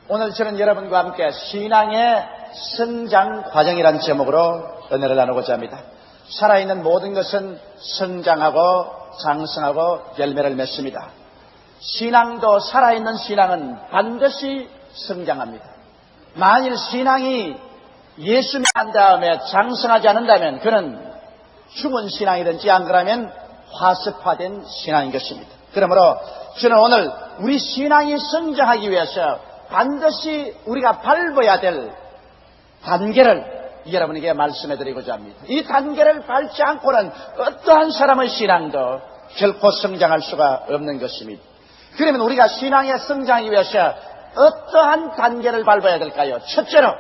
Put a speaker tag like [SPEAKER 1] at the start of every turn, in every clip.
[SPEAKER 1] 오늘 저는 여러분과 함께 신앙의 성장 과정이라는 제목으로 은혜를 나누고자 합니다. 살아있는 모든 것은 성장하고 장성하고 열매를 맺습니다. 신앙도 살아있는 신앙은 반드시 성장합니다. 만일 신앙이 예수 믿은 다음에 장성하지 않는다면 그는 죽은 신앙이든지 안 그러면 화석화된 신앙인 것입니다. 그러므로 저는 오늘 우리 신앙이 성장하기 위해서 반드시 우리가 밟아야 될 단계를 여러분에게 말씀해드리고자 합니다. 이 단계를 밟지 않고는 어떠한 사람의 신앙도 결코 성장할 수가 없는 것입니다. 그러면 우리가 신앙에 성장하기 위해서 어떠한 단계를 밟아야 될까요? 첫째로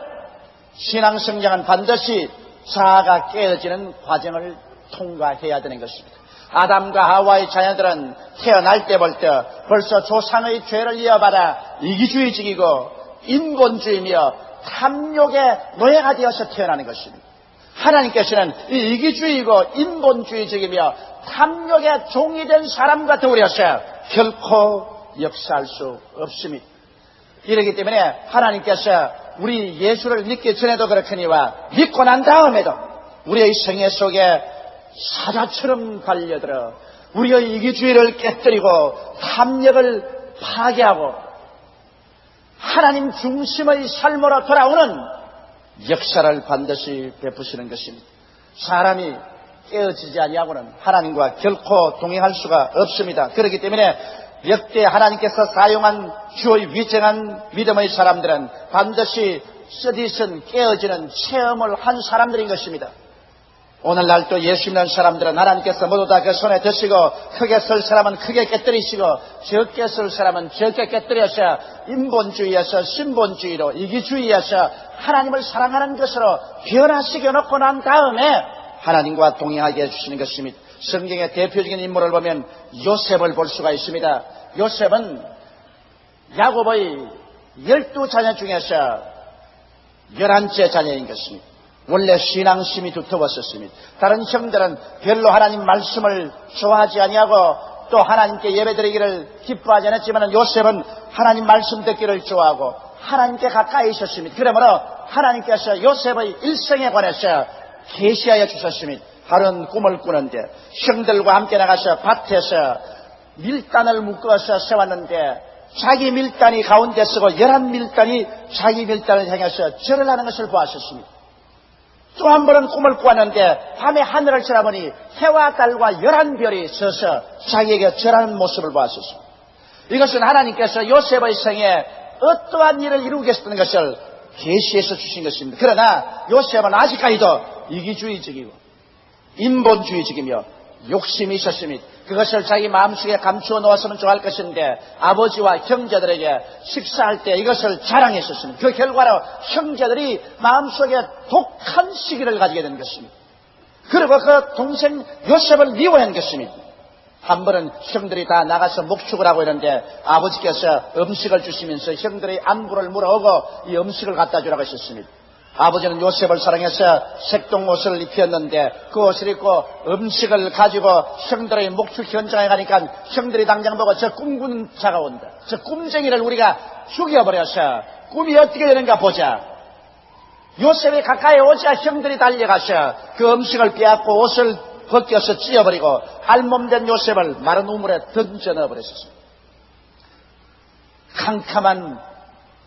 [SPEAKER 1] 신앙 성장은 반드시 자아가 깨어지는 과정을 통과해야 되는 것입니다. 아담과 하와의 자녀들은 태어날 때부터 벌써 조상의 죄를 이어받아 이기주의적이고 인본주의며 탐욕의 노예가 되어서 태어나는 것입니다. 하나님께서는 이 이기주의고 인본주의적이며 탐욕의 종이 된 사람과 더불어서 결코 역사할 수 없습니다. 이렇기 때문에 하나님께서 우리 예수를 믿기 전에도 그렇거니와 믿고 난 다음에도 우리의 생애 속에 사자처럼 달려들어 우리의 이기주의를 깨뜨리고 탐욕을 파괴하고 하나님 중심의 삶으로 돌아오는 역사를 반드시 베푸시는 것입니다. 사람이 깨어지지 아니하고는 하나님과 결코 동행할 수가 없습니다. 그렇기 때문에 역대 하나님께서 사용한 주의 위정한 믿음의 사람들은 반드시 쓰디쓴 깨어지는 체험을 한 사람들인 것입니다. 오늘날 또 예수 믿는 사람들은 하나님께서 모두 다 그 손에 드시고 크게 쓸 사람은 크게 깨뜨리시고 적게 쓸 사람은 적게 깨뜨려서 인본주의에서 신본주의로 이기주의에서 하나님을 사랑하는 것으로 변화시켜 놓고 난 다음에 하나님과 동행하게 해주시는 것입니다. 성경의 대표적인 인물을 보면 요셉을 볼 수가 있습니다. 요셉은 야곱의 12자녀 중에서 11째 자녀인 것입니다. 원래 신앙심이 두터웠었습니다. 다른 형들은 별로 하나님 말씀을 좋아하지 아니하고 또 하나님께 예배드리기를 기뻐하지 않았지만 요셉은 하나님 말씀 듣기를 좋아하고 하나님께 가까이 있었습니다. 그러므로 하나님께서 요셉의 일생에 관해서 계시하여 주셨습니다. 하루는 꿈을 꾸는데 형들과 함께 나가서 밭에서 밀단을 묶어서 세웠는데 자기 밀단이 가운데 서고 11밀단이 자기 밀단을 향해서 절을 하는 것을 보았었습니다. 또 한 번은 꿈을 꾸었는데 밤에 하늘을 쳐다보니 해와 달과 11별이 서서 자기에게 절하는 모습을 보았었습니다. 이것은 하나님께서 요셉의 생에 어떠한 일을 이루겠다는 것을 계시해서 주신 것입니다. 그러나 요셉은 아직까지도 이기주의적이고 인본주의적이며 욕심이 있었습니다. 그것을 자기 마음속에 감추어 놓았으면 좋아할 것인데 아버지와 형제들에게 식사할 때 이것을 자랑했었습니다. 그 결과로 형제들이 마음속에 독한 시기를 가지게 된 것입니다. 그리고 그 동생 요셉을 미워한 것입니다. 한 번은 형들이 다 나가서 목축을 하고 있는데 아버지께서 음식을 주시면서 형들의 안부를 물어오고 이 음식을 갖다 주라고 하셨습니다. 아버지는 요셉을 사랑해서 색동옷을 입혔는데 그 옷을 입고 음식을 가지고 형들의 목축 현장에 가니까 형들이 당장 보고 저 꿈꾸는 자가 온다. 저 꿈쟁이를 우리가 죽여버려서 꿈이 어떻게 되는가 보자. 요셉이 가까이 오자 형들이 달려가서 그 음식을 빼앗고 옷을 벗겨서 찢어버리고 알몸된 요셉을 마른 우물에 던져 넣어버렸습니다. 캄캄한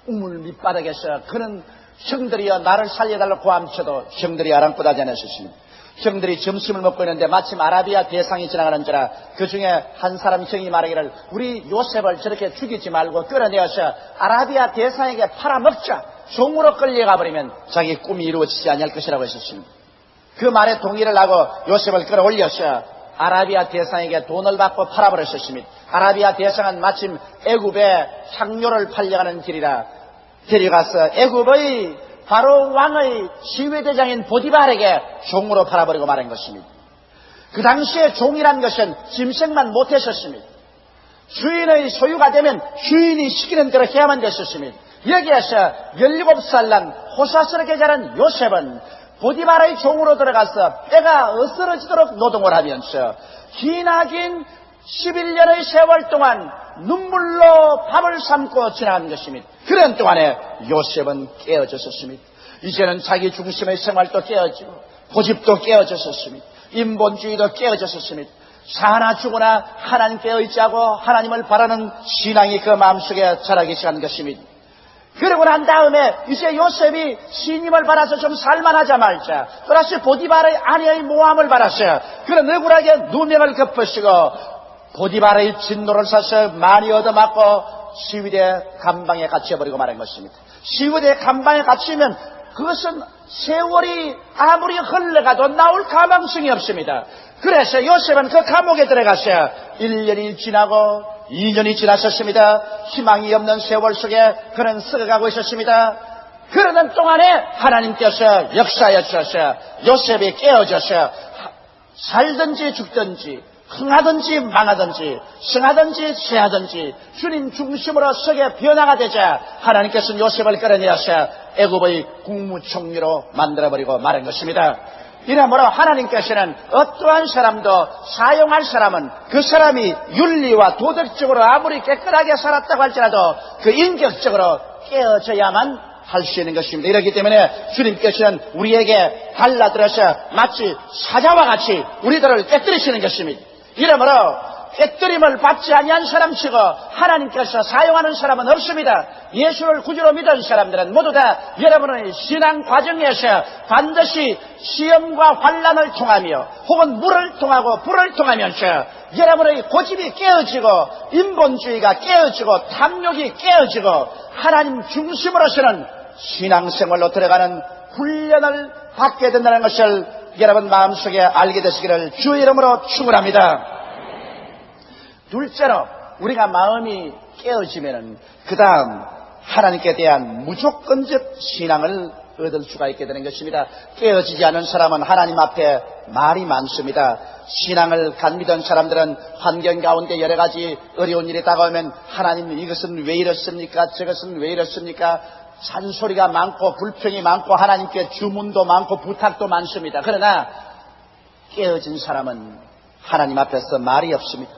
[SPEAKER 1] 우물 밑바닥에서 그는 형들이여 나를 살려달라고 고함쳐도 형들이 아랑곳하지 않았습니다. 형들이 점심을 먹고 있는데 마침 아라비아 대상이 지나가는 줄아 그 중에 한 사람 형이 말하기를 우리 요셉을 저렇게 죽이지 말고 끌어내어서 아라비아 대상에게 팔아먹자. 종으로 끌려가 버리면 자기 꿈이 이루어지지 아니할 것이라고 했었습니다. 그 말에 동의를 하고 요셉을 끌어올려서 아라비아 대상에게 돈을 받고 팔아버렸었습니다. 아라비아 대상은 마침 애굽에 향료를 팔려가는 길이라 데려가서 애굽의 바로 왕의 시위대장인 보디발에게 종으로 팔아버리고 말한 것입니다. 그 당시에 종이란 것은 짐승만 못했었습니다. 주인의 소유가 되면 주인이 시키는 대로 해야만 됐었습니다. 여기에서 17살 난 호사스럽게 자란 요셉은 보디발의 종으로 들어가서 뼈가 어스러지도록 노동을 하면서 기나긴 11년의 세월 동안 눈물로 밥을 삼고 지난 것입니다. 그런 동안에 요셉은 깨어졌었습니다. 이제는 자기 중심의 생활도 깨어지고 고집도 깨어졌었습니다. 인본주의도 깨어졌었습니다. 사나 죽으나 하나님께 의지하고 하나님을 바라는 신앙이 그 마음속에 자라기 시작한 것입니다. 그러고 난 다음에 이제 요셉이 신임을 받아서 좀 살만하자 말자, 또다시 보디발의 아내의 모함을 받았어요. 그런 억울하게 누명을 덮으시고 보디발의 진노를 사서 많이 얻어맞고 시위대 감방에 갇혀버리고 말한 것입니다. 시위대 감방에 갇히면 그것은 세월이 아무리 흘러가도 나올 가망성이 없습니다. 그래서 요셉은 그 감옥에 들어갔어요. 1년이 지나고 2년이 지났었습니다. 희망이 없는 세월 속에 그는 썩어가고 있었습니다. 그러는 동안에 하나님께서 역사하셨어요. 요셉이 깨어졌어요. 살든지 죽든지 흥하든지 망하든지 승하든지 쇠하든지 주님 중심으로 서게 변화가 되자 하나님께서는 요셉을 끌어내어서 애굽의 국무총리로 만들어버리고 말한 것입니다. 이러므로 하나님께서는 어떠한 사람도 사용할 사람은 그 사람이 윤리와 도덕적으로 아무리 깨끗하게 살았다고 할지라도 그 인격적으로 깨어져야만 할 수 있는 것입니다. 이렇기 때문에 주님께서는 우리에게 달라들어서 마치 사자와 같이 우리들을 깨뜨리시는 것입니다. 이러므로 깨뜨림을 받지 아니한 사람치고 하나님께서 사용하는 사람은 없습니다. 예수를 구주로 믿은 사람들은 모두 다 여러분의 신앙 과정에서 반드시 시험과 환난을 통하며 혹은 물을 통하고 불을 통하면서 여러분의 고집이 깨어지고 인본주의가 깨어지고 탐욕이 깨어지고 하나님 중심으로서는 신앙생활로 들어가는 훈련을 받게 된다는 것을 여러분 마음속에 알게 되시기를 주의 이름으로 축원합니다. 둘째로 우리가 마음이 깨어지면은 그 다음 하나님께 대한 무조건적 신앙을 얻을 수가 있게 되는 것입니다. 깨어지지 않은 사람은 하나님 앞에 말이 많습니다. 신앙을 간미던 사람들은 환경 가운데 여러 가지 어려운 일이 다가오면 하나님 이것은 왜 이렇습니까? 저것은 왜 이렇습니까? 잔소리가 많고 불평이 많고 하나님께 주문도 많고 부탁도 많습니다. 그러나 깨어진 사람은 하나님 앞에서 말이 없습니다.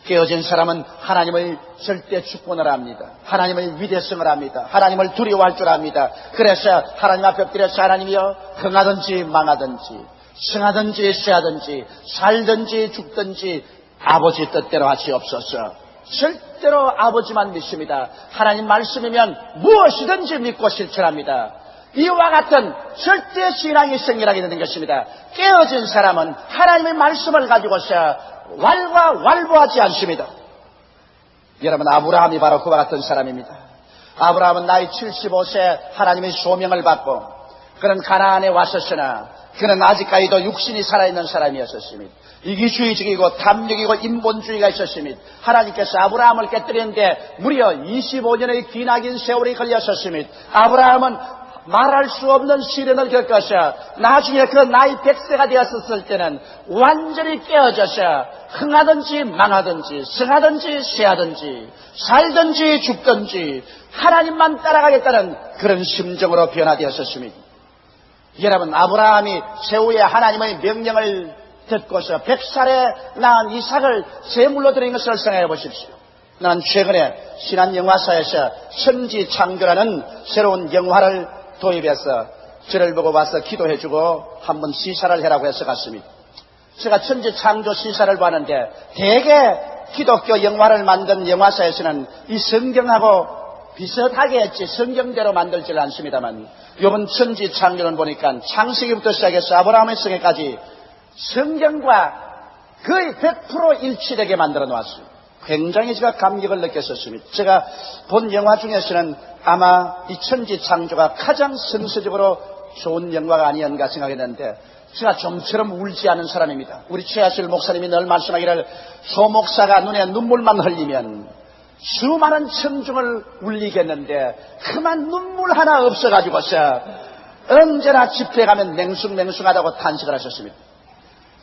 [SPEAKER 1] 깨어진 사람은 하나님의 절대 주권을 합니다. 하나님의 위대성을 합니다. 하나님을 두려워할 줄 압니다. 그래서 하나님 앞에 엎드려서 하나님이여 흥하든지 망하든지 승하든지 쇠하든지 살든지 죽든지 아버지 뜻대로 하시옵소서. 절대로 아버지만 믿습니다. 하나님 말씀이면 무엇이든지 믿고 실천합니다. 이와 같은 절대 신앙이 생겨나게 되는 것입니다. 깨어진 사람은 하나님의 말씀을 가지고서 왈가왈부하지 않습니다. 여러분, 아브라함이 바로 그와 같은 사람입니다. 아브라함은 나이 75세 하나님의 소명을 받고 그는 가나안에 왔었으나 그는 아직까지도 육신이 살아있는 사람이었습니다. 이기주의적이고 탐욕이고 인본주의가 있었습니다. 하나님께서 아브라함을 깨뜨리는데 무려 25년의 기나긴 세월이 걸렸었습니다. 아브라함은 말할 수 없는 시련을 겪어서 나중에 그 나이 100세가 되었을 때는 완전히 깨어져서 흥하든지 망하든지 승하든지 쇠하든지 살든지 죽든지 하나님만 따라가겠다는 그런 심정으로 변화되었습니다. 여러분, 아브라함이 세후에 하나님의 명령을 듣고서 100살에 낳은 이삭을 제물로 드린 것을 생각해 보십시오. 난 최근에 신한 영화사에서 천지창조라는 새로운 영화를 도입해서 저를 보고 와서 기도해주고 한번 시사를 해라고 해서 갔습니다. 제가 천지창조 시사를 봤는데 대개 기독교 영화를 만든 영화사에서는 이 성경하고 비슷하게 했지 성경대로 만들지를 않습니다만 이번 천지창조는 보니까 창세기부터 시작해서 아브라함의 생애까지 성경과 거의 100% 일치되게 만들어 놓았어요. 굉장히 제가 감격을 느꼈었습니다. 제가 본 영화 중에서는 아마 이 천지창조가 가장 선서적으로 좋은 영화가 아니었는가 생각했는데 제가 좀처럼 울지 않은 사람입니다. 우리 최하실 목사님이 늘 말씀하기를 소 목사가 눈에 눈물만 흘리면 수많은 청중을 울리겠는데 그만 눈물 하나 없어가지고서 언제나 집회 가면 맹숭맹숭하다고 탄식을 하셨습니다.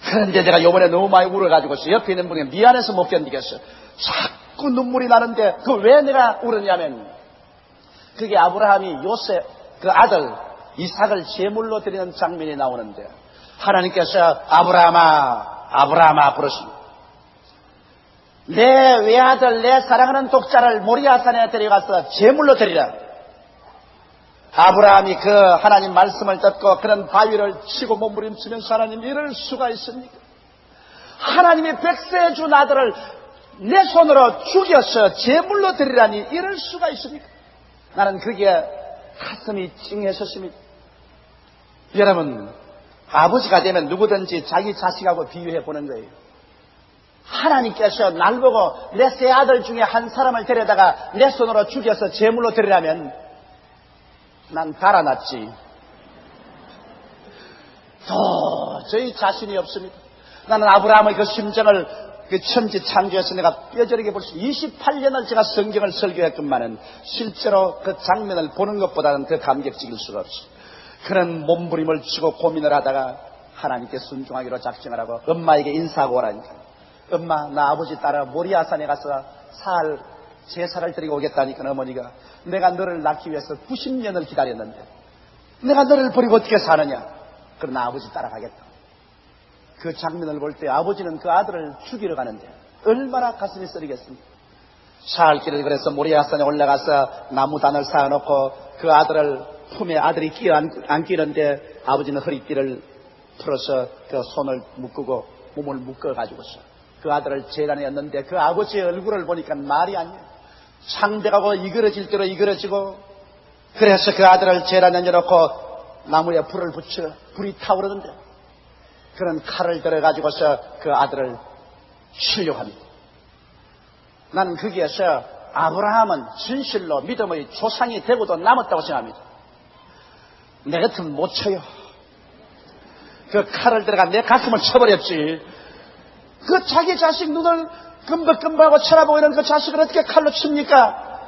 [SPEAKER 1] 그런데 내가 요번에 너무 많이 울어가지고서 옆에 있는 분이 미안해서 못 견디겠어요. 자꾸 눈물이 나는데 그 왜 내가 울었냐면 그게 아브라함이 요셉 그 아들 이삭을 제물로 드리는 장면이 나오는데 하나님께서 아브라함아 부르십니다. 내 외아들, 내 사랑하는 독자를 모리아산에 데려가서 제물로 드리라. 아브라함이 그 하나님 말씀을 듣고 그런 바위를 치고 몸부림치면서 하나님 이럴 수가 있습니까? 하나님이 백세에 준 아들을 내 손으로 죽여서 제물로 드리라니 이럴 수가 있습니까? 나는 그게 가슴이 찡했었습니다. 여러분, 아버지가 되면 누구든지 자기 자식하고 비유해 보는 거예요. 하나님께서 날 보고 내 세 아들 중에 한 사람을 데려다가 내 손으로 죽여서 제물로 드리라면 난 달아났지. 도저히 자신이 없습니다. 나는 아브라함의 그 심정을 그 천지 창조에서 내가 뼈저리게 볼 수 28년을 제가 성경을 설교했건만은 실제로 그 장면을 보는 것보다는 더 감격적일 수가 없어. 그런 몸부림을 치고 고민을 하다가 하나님께 순종하기로 작정을 하고 엄마에게 인사하고 오라니까. 엄마, 나 아버지 따라 모리아산에 가서 제사를 드리고 오겠다니까. 어머니가 내가 너를 낳기 위해서 90년을 기다렸는데 내가 너를 버리고 어떻게 사느냐. 그러나 아버지 따라가겠다. 그 장면을 볼 때 아버지는 그 아들을 죽이러 가는데 얼마나 가슴이 쓰리겠습니까? 사흘길을 그래서 모리아산에 올라가서 나무단을 쌓아놓고 그 아들을 품에 아들이 끼어 안기는데 아버지는 허리띠를 풀어서 그 손을 묶고 몸을 묶어가지고서 그 아들을 제단에 였는데 그 아버지의 얼굴을 보니까 말이 아니에요. 창백하고 이그러질 대로 이그러지고 그래서 그 아들을 제단에 여놓고 나무에 불을 붙여 불이 타오르는데 그런 칼을 들어가지고서 그 아들을 치려고 합니다. 나는 거기에서 아브라함은 진실로 믿음의 조상이 되고도 남았다고 생각합니다. 내 같으면 못 쳐요. 그 칼을 들어가 내 가슴을 쳐버렸지. 그 자기 자식 눈을 끔박끔박하고 쳐다보고 있는 그 자식을 어떻게 칼로 칩니까?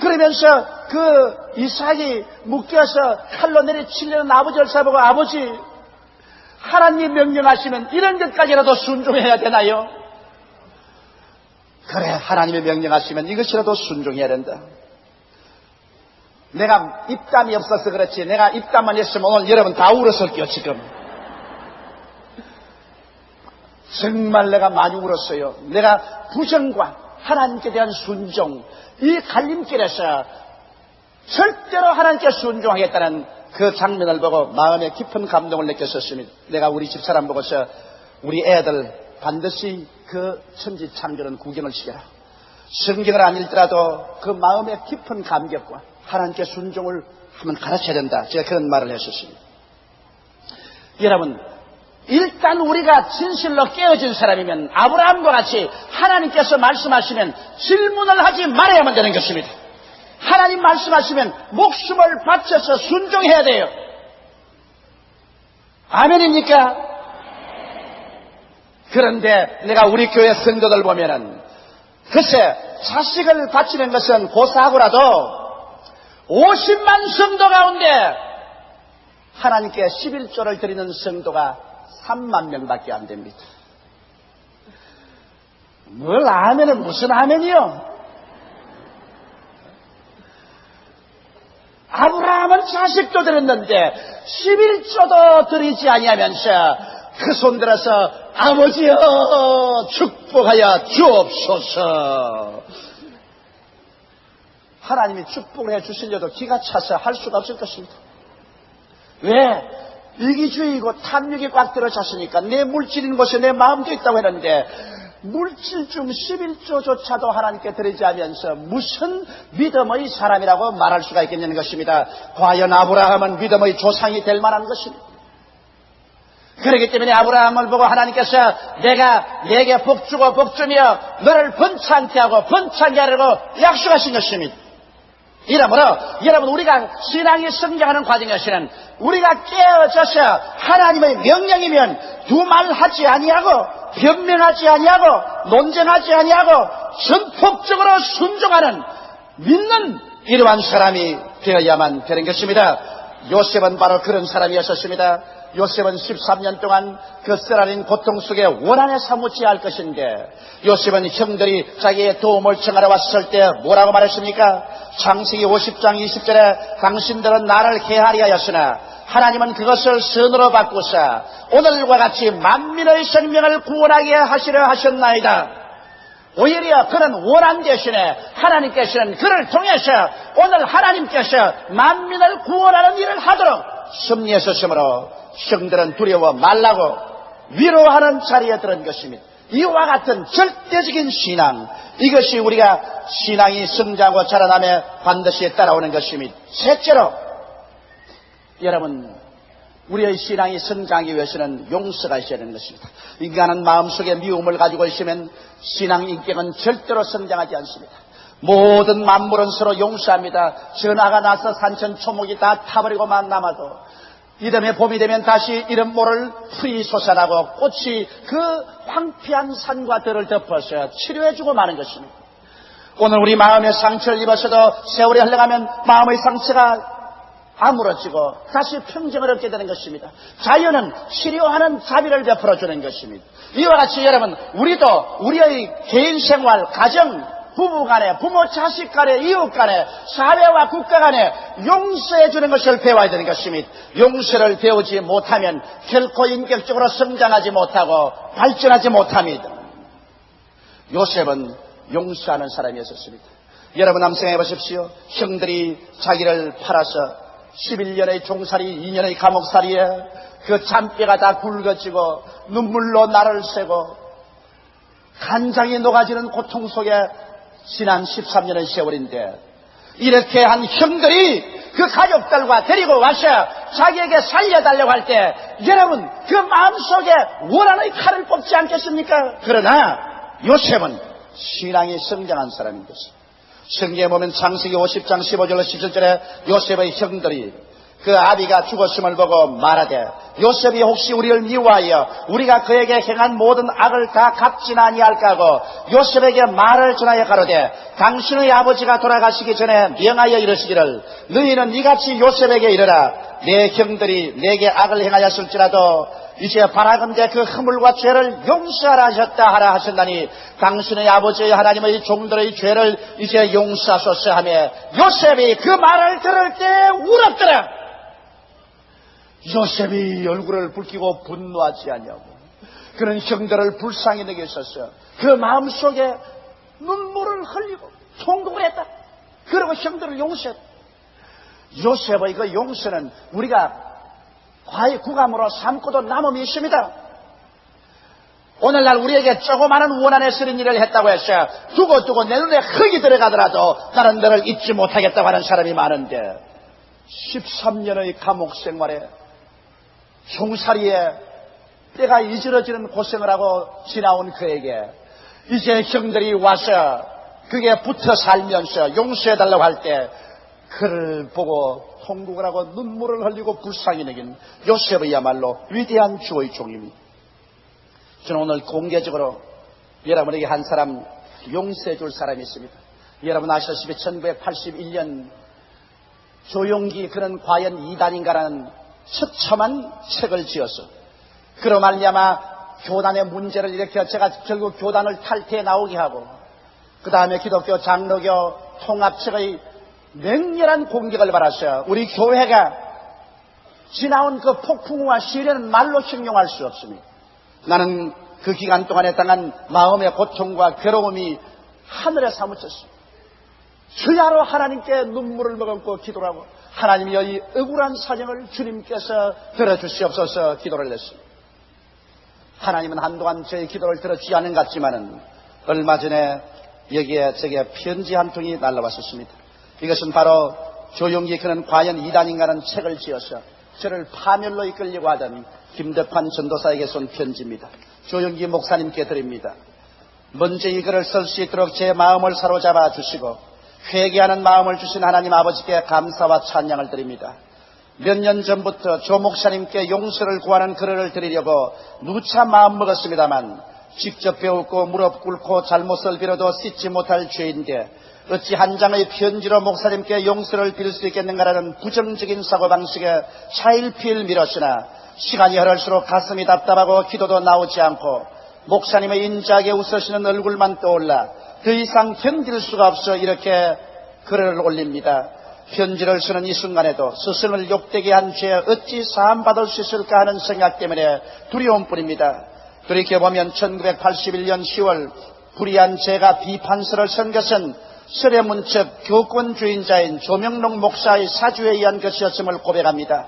[SPEAKER 1] 그러면서 그 이삭이 묶여서 칼로 내리치려는 아버지를 살펴보고 아버지, 하나님이 명령하시면 이런 것까지라도 순종해야 되나요? 그래, 하나님이 명령하시면 이것이라도 순종해야 된다. 내가 입담이 없어서 그렇지 내가 입담만 했으면 오늘 여러분 다 울었을게요. 지금 정말 내가 많이 울었어요. 내가 부정과 하나님께 대한 순종, 이 갈림길에서 절대로 하나님께 순종하겠다는 그 장면을 보고 마음에 깊은 감동을 느꼈었습니다. 내가 우리 집사람 보고서 우리 애들 반드시 그 천지 창조는 구경을 시켜라. 성경을 안 읽더라도 그 마음의 깊은 감격과 하나님께 순종을 한번 가르쳐야 된다. 제가 그런 말을 했었습니다. 여러분, 일단 우리가 진실로 깨어진 사람이면 아브라함과 같이 하나님께서 말씀하시면 질문을 하지 말아야만 되는 것입니다. 하나님 말씀하시면 목숨을 바쳐서 순종해야 돼요. 아멘입니까? 그런데 내가 우리 교회 성도들 보면은 글쎄 자식을 바치는 것은 고사하고라도 50만 성도 가운데 하나님께 11조를 드리는 성도가 3만 명밖에 안 됩니다. 뭘 아멘은 무슨 아멘이요? 아브라함은 자식도 드렸는데 11조도 드리지 아니하면서 그 손 들어서 아버지여 축복하여 주옵소서. 하나님이 축복을 해 주시려도 기가 차서 할 수가 없을 것입니다. 왜? 이기주의이고 탐욕이 꽉 들어찼으니까 내 물질인 곳에 내 마음도 있다고 했는데 물질 중 11조조차도 하나님께 드리지 않으면서 무슨 믿음의 사람이라고 말할 수가 있겠냐는 것입니다. 과연 아브라함은 믿음의 조상이 될 만한 것입니다. 그렇기 때문에 아브라함을 보고 하나님께서 내가 내게 복주고 복주며 너를 번창케 하고 번창케 하려고 약속하신 것입니다. 이러므로 여러분 우리가 신앙이 성장하는 과정에서는 우리가 깨어져서 하나님의 명령이면 두말하지 아니하고 변명하지 아니하고 논쟁하지 아니하고 전폭적으로 순종하는 믿는 이러한 사람이 되어야만 되는 것입니다. 요셉은 바로 그런 사람이었습니다. 요셉은 13년 동안 그 쓰라린 고통 속에 원한에 사무치 할 것인데 요셉은 형들이 자기의 도움을 청하러 왔을 때 뭐라고 말했습니까? 창세기 50장 20절에 당신들은 나를 해하리 하였으나 하나님은 그것을 선으로 바꾸사 오늘과 같이 만민의 생명을 구원하게 하시려 하셨나이다. 오히려 그는 원한 대신에 하나님께서는 그를 통해서 오늘 하나님께서 만민을 구원하는 일을 하도록 섭리하셨으므로 형들은 두려워 말라고 위로하는 자리에 들은 것입니다. 이와 같은 절대적인 신앙, 이것이 우리가 신앙이 성장하고 자라나며 반드시 따라오는 것입니다. 셋째로, 여러분, 우리의 신앙이 성장하기 위해서는 용서가 있어야 하는 것입니다. 인간은 마음속에 미움을 가지고 있으면 신앙 인격은 절대로 성장하지 않습니다. 모든 만물은 서로 용서합니다. 전화가 나서 산천초목이 다 타버리고만 남아도 이듬해 봄이 되면 다시 이름 모를 풀이 솟아나고 꽃이 그 황폐한 산과 들을 덮어서 치료해주고 마는 것입니다. 오늘 우리 마음에 상처를 입었어도 세월이 흘러가면 마음의 상처가 아물어지고 다시 평정을 얻게 되는 것입니다. 자연은 치료하는 자비를 베풀어주는 것입니다. 이와 같이 여러분, 우리도 우리의 개인 생활, 가정, 부부 간에, 부모 자식 간에, 이웃 간에, 사회와 국가 간에 용서해 주는 것을 배워야 되는 것입니다. 용서를 배우지 못하면 결코 인격적으로 성장하지 못하고 발전하지 못합니다. 요셉은 용서하는 사람이었습니다. 여러분 한번 생각해 보십시오. 형들이 자기를 팔아서 11년의 종살이, 2년의 감옥살이에 그 잔뼈가 다 굵어지고 눈물로 나를 새고 간장이 녹아지는 고통 속에 지난 13년의 세월인데, 이렇게 한 형들이 그 가족들과 데리고 와서 자기에게 살려달라고 할 때 여러분 그 마음속에 원한의 칼을 뽑지 않겠습니까? 그러나 요셉은 신앙이 성장한 사람인 것입니다. 성경에 보면 창세기 50장 15절로 17절에 요셉의 형들이 그 아비가 죽었음을 보고 말하되, 요셉이 혹시 우리를 미워하여 우리가 그에게 행한 모든 악을 다 갚지는 아니할까 하고 요셉에게 말을 전하여 가로되, 당신의 아버지가 돌아가시기 전에 명하여 이르시기를 너희는 이같이 요셉에게 이르라, 내 형들이 내게 악을 행하였을지라도 이제 바라건대 그 허물과 죄를 용서하라 하셨다 하라 하셨나니 당신의 아버지의 하나님의 종들의 죄를 이제 용서하소서 하며 요셉이 그 말을 들을 때 울었더라. 요셉이 얼굴을 붉히고 분노하지 않냐고. 그는 형들을 불쌍히 여겨 있었어요. 그 마음속에 눈물을 흘리고 통곡을 했다. 그리고 형들을 용서했다. 요셉의 그 용서는 우리가 과히 구감으로 삼고도 남음이 있습니다. 오늘날 우리에게 조그마한 원한에 쓰는 일을 했다고 해서 두고두고 내 눈에 흙이 들어가더라도 나는 너를 잊지 못하겠다고 하는 사람이 많은데, 13년의 감옥 생활에 종살이에 때가 이질러지는 고생을 하고 지나온 그에게 이제 형들이 와서 그게 붙어 살면서 용서해달라고 할 때 그를 보고 통곡을 하고 눈물을 흘리고 불쌍히 여긴 요셉이야말로 위대한 주의 종입니다. 저는 오늘 공개적으로 여러분에게 한 사람 용서해 줄 사람이 있습니다. 여러분 아시다시피 1981년 조용기 그는 과연 이단인가라는 처참한 책을 지었어. 그로 말미암아 교단의 문제를 일으켜 제가 결국 교단을 탈퇴해 나오게 하고, 그 다음에 기독교 장로교 통합측의 맹렬한 공격을 받았어요. 우리 교회가 지나온 그 폭풍우와 시련은 말로形容할 수 없습니다. 나는 그 기간 동안에 당한 마음의 고통과 괴로움이 하늘에 사무쳤어요. 주야로 하나님께 눈물을 머금고 기도를 하고, 하나님이 이 억울한 사정을 주님께서 들어주시옵소서 기도를 했습니다. 하나님은 한동안 저의 기도를 들어주지 않은 것 같지만은 얼마 전에 여기에 제게 편지 한 통이 날라왔었습니다. 이것은 바로 조용기 그는 과연 이단인가라는 책을 지어서 저를 파멸로 이끌려고 하던 김덕환 전도사에게 쏜 편지입니다. 조용기 목사님께 드립니다. 먼저 이 글을 쓸 수 있도록 제 마음을 사로잡아 주시고 회개하는 마음을 주신 하나님 아버지께 감사와 찬양을 드립니다. 몇 년 전부터 조 목사님께 용서를 구하는 글을 드리려고 누차 마음먹었습니다만 직접 배웠고 무릎 꿇고 잘못을 빌어도 씻지 못할 죄인데 어찌 한 장의 편지로 목사님께 용서를 빌 수 있겠는가라는 부정적인 사고방식에 차일피일 미뤘으나 시간이 흐를수록 가슴이 답답하고 기도도 나오지 않고 목사님의 인자하게 웃으시는 얼굴만 떠올라 더 이상 견딜 수가 없어 이렇게 글을 올립니다. 편지를 쓰는 이 순간에도 스승을 욕되게 한 죄 어찌 사함받을 수 있을까 하는 생각 때문에 두려움뿐입니다. 돌이켜보면 1981년 10월 불의한 죄가 비판서를 쓴 것은 설해문 측 교권주의자인 조명록 목사의 사주에 의한 것이었음을 고백합니다.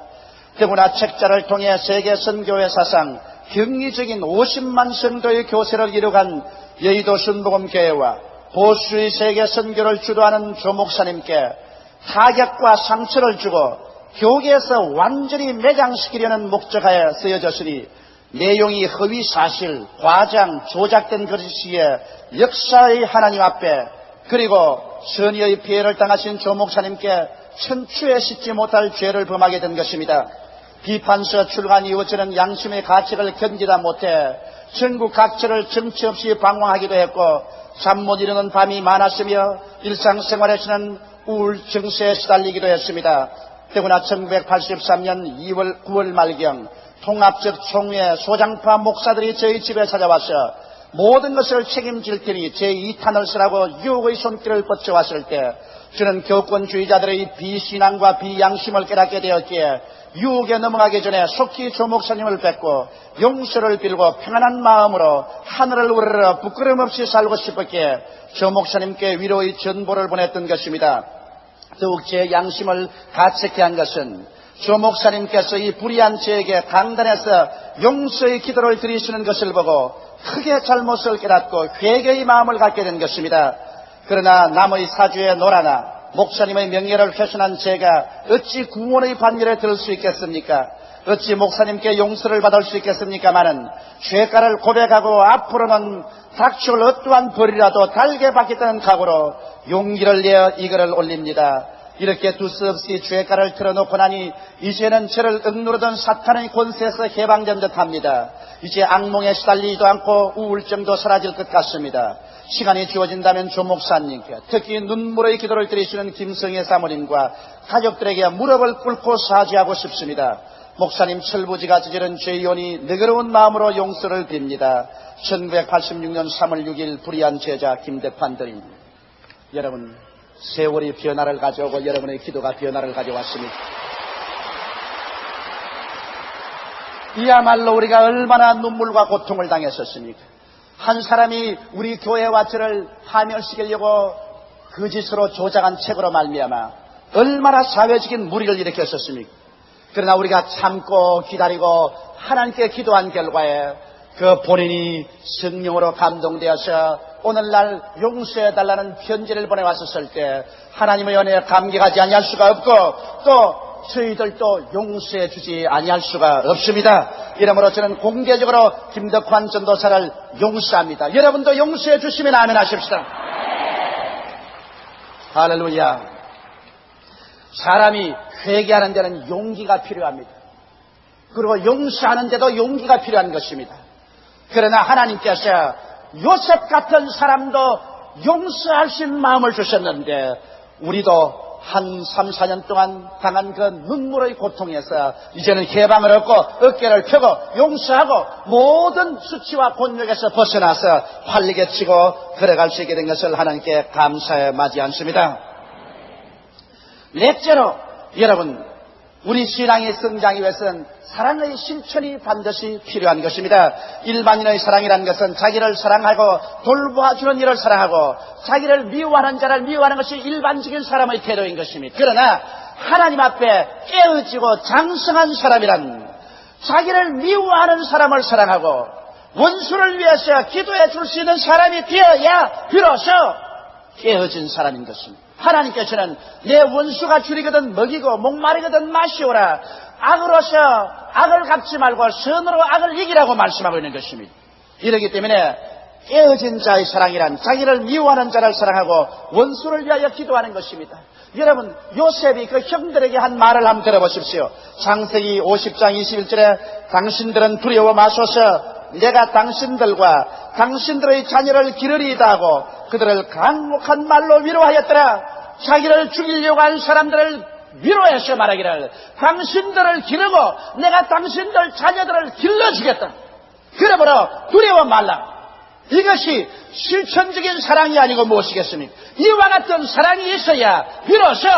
[SPEAKER 1] 더구나 책자를 통해 세계 선교회 사상 경리적인 50만 성도의 교세를 이루간 여의도 순복음교회와 보수의 세계 선교를 주도하는 조 목사님께 타격과 상처를 주고 교계에서 완전히 매장시키려는 목적하에 쓰여졌으니 내용이 허위 사실, 과장, 조작된 것이기에 역사의 하나님 앞에 그리고 선의의 피해를 당하신 조 목사님께 천추에 씻지 못할 죄를 범하게 된 것입니다. 비판서 출간 이후 저는 양심의 가책을 견디다 못해 전국 각지를 정치 없이 방황하기도 했고 잠 못 이루는 밤이 많았으며 일상생활에서는 우울 증세에 시달리기도 했습니다. 더구나 1983년 9월 말경 통합적 총회 소장파 목사들이 저희 집에 찾아와서 모든 것을 책임질 테니 제2탄을 쓰라고 유혹의 손길을 뻗쳐왔을 때 저는 교권주의자들의 비신앙과 비양심을 깨닫게 되었기에 유혹에 넘어가기 전에 속히 조 목사님을 뵙고 용서를 빌고 평안한 마음으로 하늘을 우러러 부끄럼 없이 살고 싶었기에 조 목사님께 위로의 전보를 보냈던 것입니다. 더욱 제 양심을 가책케 한 것은 조 목사님께서 이 불의한 저에게 강단에서 용서의 기도를 드리시는 것을 보고 크게 잘못을 깨닫고 회개의 마음을 갖게 된 것입니다. 그러나 남의 사주에 놀아나 목사님의 명예를 훼손한 제가 어찌 구원의 반열에 들 수 있겠습니까? 어찌 목사님께 용서를 받을 수 있겠습니까마는 죄가를 고백하고 앞으로는 닥쳐올 어떠한 벌이라도 달게 받겠다는 각오로 용기를 내어 이 글을 올립니다. 이렇게 두서없이 죄가를 틀어놓고 나니 이제는 저를 억누르던 사탄의 권세에서 해방된 듯합니다. 이제 악몽에 시달리지도 않고 우울증도 사라질 것 같습니다. 시간이 주어진다면 조 목사님께 특히 눈물의 기도를 드리시는 김성애 사모님과 가족들에게 무릎을 꿇고 사죄하고 싶습니다. 목사님 철부지가 저지른 죄의원이 너그러운 마음으로 용서를 빕니다. 1986년 3월 6일 불의한 제자 김대판 드립니다. 여러분, 세월이 변화를 가져오고 여러분의 기도가 변화를 가져왔습니다. 이야말로 우리가 얼마나 눈물과 고통을 당했었습니까? 한 사람이 우리 교회와 저를 파멸시키려고 거짓으로 조작한 책으로 말미암아 얼마나 사회적인 무리를 일으켰었습니까? 그러나 우리가 참고 기다리고 하나님께 기도한 결과에 그 본인이 성령으로 감동되어서 오늘날 용서해달라는 편지를 보내왔었을 때 하나님의 은혜에 감격하지 아니할 수가 없고 또 저희들도 용서해 주지 아니할 수가 없습니다. 이러므로 저는 공개적으로 김덕환 전도사를 용서합니다. 여러분도 용서해 주시면 아멘 하십시다. 할렐루야. 사람이 회개하는 데는 용기가 필요합니다. 그리고 용서하는 데도 용기가 필요한 것입니다. 그러나 하나님께서 요셉 같은 사람도 용서하신 마음을 주셨는데 우리도 한 3, 4년 동안 당한 그 눈물의 고통에서 이제는 해방을 얻고 어깨를 펴고 용서하고 모든 수치와 곤욕에서 벗어나서 활리게 치고 걸어갈 수 있게 된 것을 하나님께 감사해 맞이하십니다. 넷째로 여러분, 우리 신앙의 성장이 위해서는 사랑의 실천이 반드시 필요한 것입니다. 일반인의 사랑이라는 것은 자기를 사랑하고 돌보아주는 이를 사랑하고 자기를 미워하는 자를 미워하는 것이 일반적인 사람의 태도인 것입니다. 그러나 하나님 앞에 깨어지고 장성한 사람이란 자기를 미워하는 사람을 사랑하고 원수를 위해서 기도해 줄 수 있는 사람이 되어야 비로소 깨어진 사람인 것입니다. 하나님께서는 내 원수가 줄이거든 먹이고 목마르거든 마시오라. 악으로서 악을 갚지 말고 선으로 악을 이기라고 말씀하고 있는 것입니다. 이러기 때문에 깨어진 자의 사랑이란 자기를 미워하는 자를 사랑하고 원수를 위하여 기도하는 것입니다. 여러분, 요셉이 그 형들에게 한 말을 한번 들어보십시오. 창세기 50장 21절에 당신들은 두려워 마소서 내가 당신들과 당신들의 자녀를 기르리이다 하고 그들을 강력한 말로 위로하였더라. 자기를 죽이려고 한 사람들을 위로해서 말하기를 당신들을 기르고 내가 당신들 자녀들을 길러주겠다. 그러므로 두려워 말라. 이것이 실천적인 사랑이 아니고 무엇이겠습니까? 이와 같은 사랑이 있어야 비로소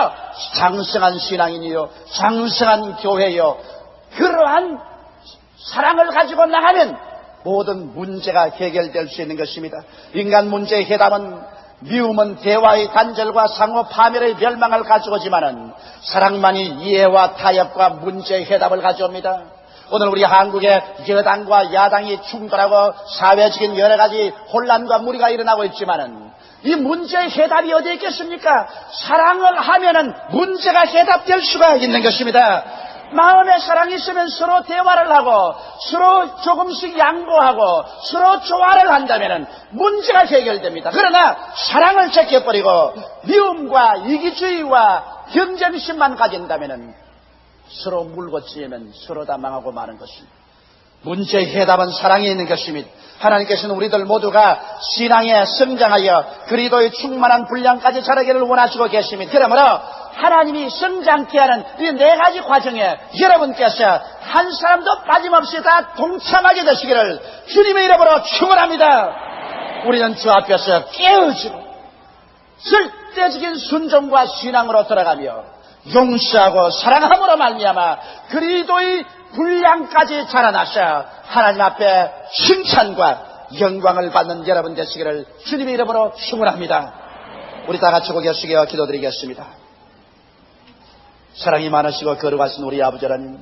[SPEAKER 1] 장성한 신앙인이요 장성한 교회요 그러한 사랑을 가지고 나가면 모든 문제가 해결될 수 있는 것입니다. 인간 문제의 해답은 미움은 대화의 단절과 상호 파멸의 멸망을 가져오지만은 사랑만이 이해와 타협과 문제의 해답을 가져옵니다. 오늘 우리 한국의 여당과 야당이 충돌하고 사회적인 여러 가지 혼란과 무리가 일어나고 있지만은 이 문제의 해답이 어디에 있겠습니까? 사랑을 하면은 문제가 해답될 수가 있는 것입니다. 마음에 사랑이 있으면 서로 대화를 하고 서로 조금씩 양보하고 서로 조화를 한다면 문제가 해결됩니다. 그러나 사랑을 제껴버리고 미움과 이기주의와 경쟁심만 가진다면 서로 물고 찌면 서로 다 망하고 마는 것입니다. 문제의 해답은 사랑에 있는 것입니다. 하나님께서는 우리들 모두가 신앙에 성장하여 그리스도의 충만한 분량까지 자라기를 원하시고 계십니다. 그러므로 하나님이 성장케 하는 이 네 가지 과정에 여러분께서 한 사람도 빠짐없이 다 동참하게 되시기를 주님의 이름으로 축원합니다. 우리는 주 앞에서 깨어지고 절대적인 순종과 신앙으로 돌아가며 용서하고 사랑함으로 말미암아 그리스도의 분량까지 자라나셔 하나님 앞에 칭찬과 영광을 받는 여러분 되시기를 주님의 이름으로 축원합니다. 우리 다 같이 고개 숙여 기도드리겠습니다. 사랑이 많으시고 거룩하신 우리 아버지 하나님,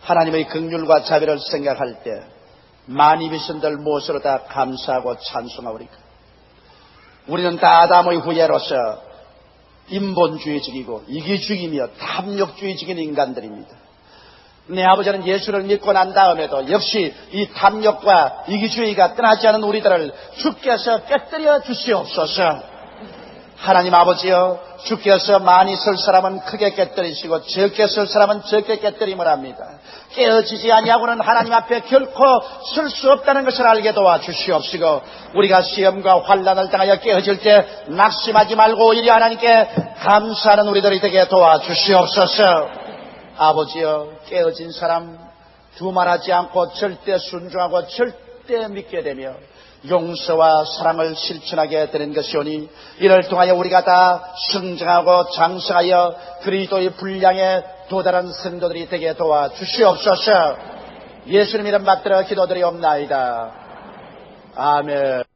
[SPEAKER 1] 하나님의 긍휼과 자비를 생각할 때 많이 비신들 무엇으로 다 감사하고 찬송하오리까? 우리는 다 아담의 후예로서 인본주의적이고 이기주의며 탐욕주의적인 인간들입니다. 내 아버지는 예수를 믿고 난 다음에도 역시 이 탐욕과 이기주의가 떠나지 않은 우리들을 주께서 깨뜨려 주시옵소서. 하나님 아버지여, 주께서 많이 쓸 사람은 크게 깨뜨리시고 적게 쓸 사람은 적게 깨뜨림을 합니다. 깨어지지 아니하고는 하나님 앞에 결코 쓸 수 없다는 것을 알게 도와주시옵시고, 우리가 시험과 환난을 당하여 깨어질 때 낙심하지 말고 오히려 하나님께 감사하는 우리들이 되게 도와주시옵소서. 아버지여, 깨어진 사람 두말하지 않고 절대 순종하고 절대 믿게 되며 용서와 사랑을 실천하게 되는 것이오니, 이를 통하여 우리가 다 성장하고 장성하여 그리스도의 분량에 도달한 성도들이 되게 도와주시옵소서. 예수님 이름 받들어 기도드리옵나이다. 아멘.